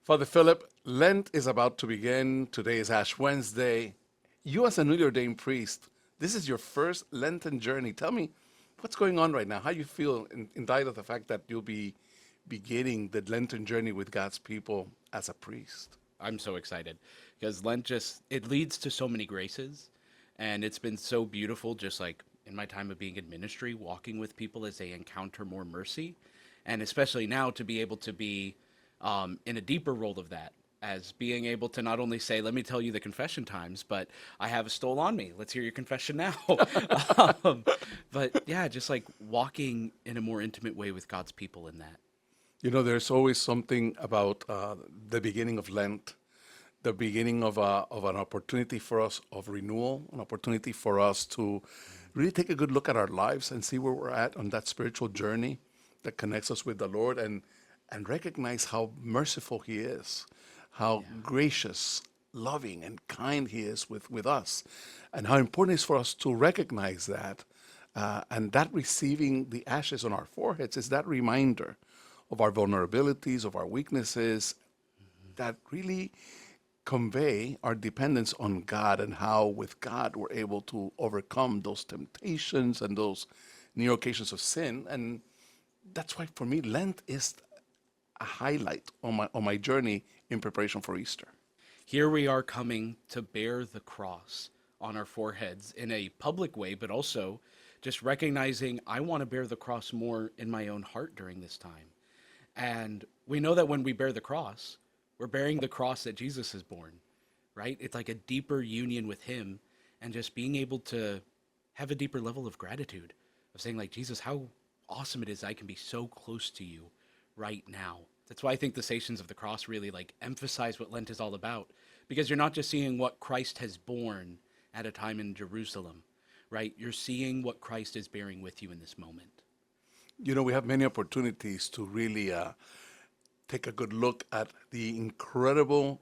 Father Philip, Lent is about to begin. Today is Ash Wednesday. You, as a newly ordained priest, this is your first Lenten journey. Tell me what's going on right now. How you feel in light of the fact that you'll be beginning the Lenten journey with God's people as a priest. I'm so excited because Lent just it leads to so many graces, and it's been so beautiful just like in my time of being in ministry, walking with people as they encounter more mercy, and especially now to be able to be in a deeper role of that, as being able to not only say, let me tell you the confession times, but I have a stole on me. Let's hear your confession now. um, but yeah, just like walking in a more intimate way with God's people in that. You know, there's always something about the beginning of Lent, the beginning of an opportunity for us of renewal, an opportunity for us to really take a good look at our lives and see where we're at on that spiritual journey that connects us with the Lord and recognize how merciful He is, how Yeah. gracious, loving, and kind He is with us, and how important it is for us to recognize that. And that receiving the ashes on our foreheads is that reminder of our vulnerabilities, of our weaknesses, that really convey our dependence on God and how with God we're able to overcome those temptations and those near occasions of sin. And that's why for me Lent is a highlight on my journey in preparation for Easter. Here we are coming to bear the cross on our foreheads in a public way, but also just recognizing I want to bear the cross more in my own heart during this time. And we know that when we bear the cross, we're bearing the cross that Jesus has borne, right? It's like a deeper union with Him and just being able to have a deeper level of gratitude of saying, like, Jesus, how awesome it is I can be so close to you right now. That's why I think the Stations of the Cross really like emphasize what Lent is all about, because you're not just seeing what Christ has borne at a time in Jerusalem, right? You're seeing what Christ is bearing with you in this moment. You know, we have many opportunities to really take a good look at the incredible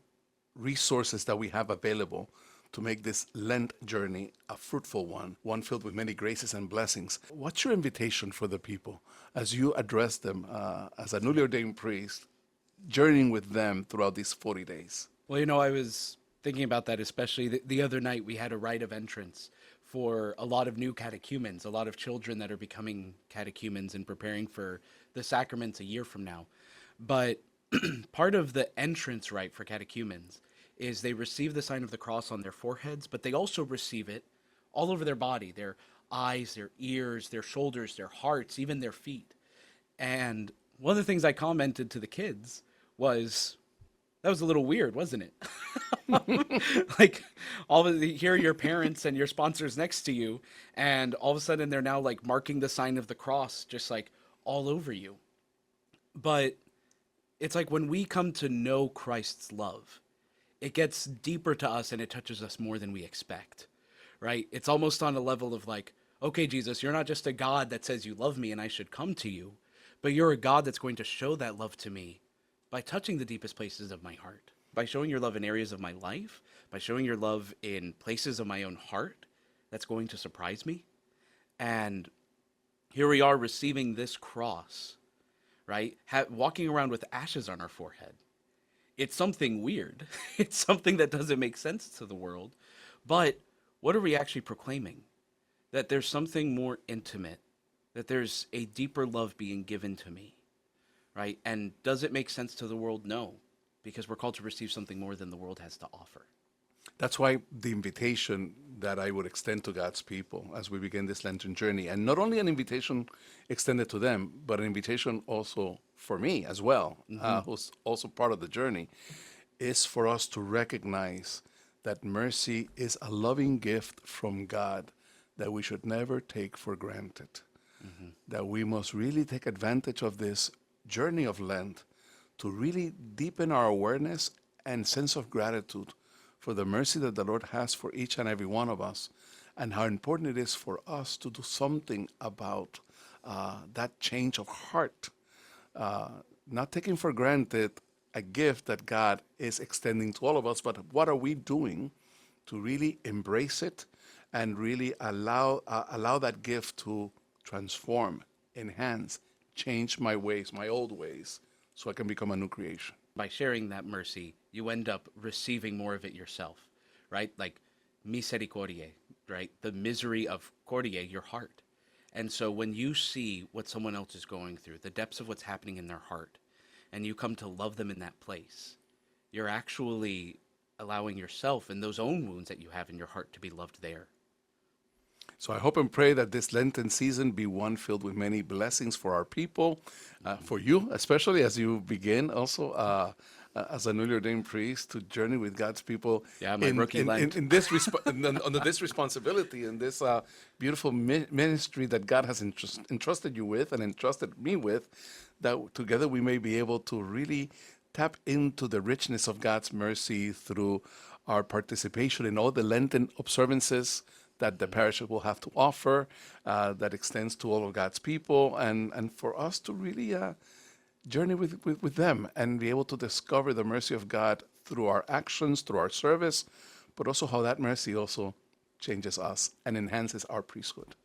resources that we have available to make this Lent journey a fruitful one filled with many graces and blessings. What's your invitation for the people as you address them as a newly ordained priest, journeying with them throughout these 40 days? Well, I was thinking about that, especially the other night we had a rite of entrance for a lot of new catechumens, a lot of children that are becoming catechumens and preparing for the sacraments a year from now. But part of the entrance rite for catechumens is they receive the sign of the cross on their foreheads, but they also receive it all over their body, their eyes, their ears, their shoulders, their hearts, even their feet. And one of the things I commented to the kids was, that was a little weird, wasn't it? Like, all of the, here are your parents and your sponsors next to you, and all of a sudden they're now like marking the sign of the cross just like all over you. But it's like when we come to know Christ's love, it gets deeper to us and it touches us more than we expect, right? It's almost on a level of like, okay, Jesus, you're not just a God that says you love me and I should come to you, but you're a God that's going to show that love to me by touching the deepest places of my heart, by showing your love in areas of my life, by showing your love in places of my own heart that's going to surprise me. And here we are receiving this cross, right? Walking around with ashes on our forehead. It's something weird. It's something that doesn't make sense to the world. But what are we actually proclaiming? That there's something more intimate, that there's a deeper love being given to me, right? And does it make sense to the world? No, because we're called to receive something more than the world has to offer. That's why the invitation that I would extend to God's people as we begin this Lenten journey, and not only an invitation extended to them, but an invitation also for me as well, who's also part of the journey, is for us to recognize that mercy is a loving gift from God that we should never take for granted. That we must really take advantage of this journey of Lent to really deepen our awareness and sense of gratitude for the mercy that the Lord has for each and every one of us, and how important it is for us to do something about that change of heart, not taking for granted a gift that God is extending to all of us, but what are we doing to really embrace it and really allow that gift to transform, enhance, change my ways, my old ways, so I can become a new creation. by sharing that mercy, you end up receiving more of it yourself, right? Like misericordiae, right? The misery of cordiae, your heart. And so when you see what someone else is going through, the depths of what's happening in their heart, and you come to love them in that place, you're actually allowing yourself and those own wounds that you have in your heart to be loved there. So I hope and pray that this Lenten season be one filled with many blessings for our people, for you, especially as you begin also as a newly ordained priest to journey with God's people. Yeah, my rookie Lent. In this under this responsibility and this beautiful ministry that God has entrusted you with and entrusted me with, that together we may be able to really tap into the richness of God's mercy through our participation in all the Lenten observances that the parish will have to offer, that extends to all of God's people, and for us to really journey with them and be able to discover the mercy of God through our actions, through our service, but also how that mercy also changes us and enhances our priesthood.